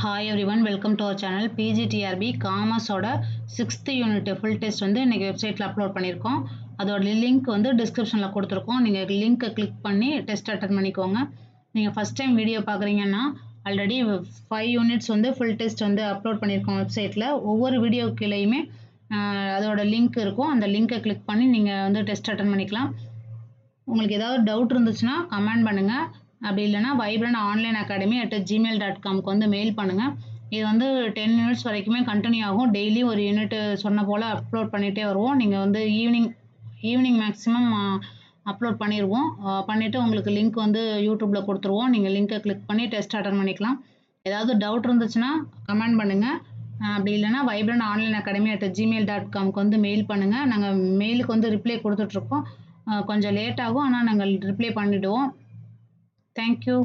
Hi everyone, welcome to our channel. PGTRB Commerce ஓட 6th unit full test வந்து இன்னைக்கு வெப்சைட்ல அப்லோட் பண்ணியிருக்கோம். அதோட லிங்க் வந்து டிஸ்கிரிப்ஷன்ல கொடுத்துருக்கோம். நீங்கள் லிங்க்கை கிளிக் பண்ணி டெஸ்ட் அட்டன் பண்ணிக்கோங்க. நீங்கள் ஃபஸ்ட் டைம் வீடியோ பார்க்குறீங்கன்னா ஆல்ரெடி 5 யூனிட்ஸ் வந்து ஃபுல் டெஸ்ட் வந்து அப்லோட் பண்ணியிருக்கோம் வெப்சைட்டில். ஒவ்வொரு வீடியோ கீழேயுமே அதோட லிங்க் இருக்கும். அந்த லிங்க்கை கிளிக் பண்ணி நீங்கள் வந்து டெஸ்ட் அட்டன் பண்ணிக்கலாம். உங்களுக்கு ஏதாவது டவுட் இருந்துச்சுன்னா கமெண்ட் பண்ணுங்கள். அப்படி இல்லைனா vibrant_online_academy@gmail.comக்கு வந்து மெயில் பண்ணுங்கள். இது வந்து 10 யூனிட்ஸ் வரைக்குமே கண்டினியூ ஆகும். டெய்லி ஒரு யூனிட் சொன்ன போல் அப்லோட் பண்ணிகிட்டே வருவோம். நீங்கள் வந்து ஈவினிங் மேக்ஸிமம் அப்லோட் பண்ணிடுவோம். பண்ணிவிட்டு உங்களுக்கு லிங்க் வந்து யூடியூப்பில் கொடுத்துருவோம். நீங்கள் லிங்க்கை கிளிக் பண்ணி டெஸ்ட் அட்டன் பண்ணிக்கலாம். ஏதாவது டவுட் இருந்துச்சுன்னா கமெண்ட் பண்ணுங்கள். அப்படி இல்லைனா vibrant_online_academy@gmail.comக்கு வந்து மெயில் பண்ணுங்கள். நாங்கள் மெயிலுக்கு வந்து ரிப்ளை கொடுத்துட்ருக்கோம். கொஞ்சம் லேட் ஆகும், ஆனால் நாங்கள் ரிப்ளை பண்ணிவிடுவோம். தேங்க்யூ.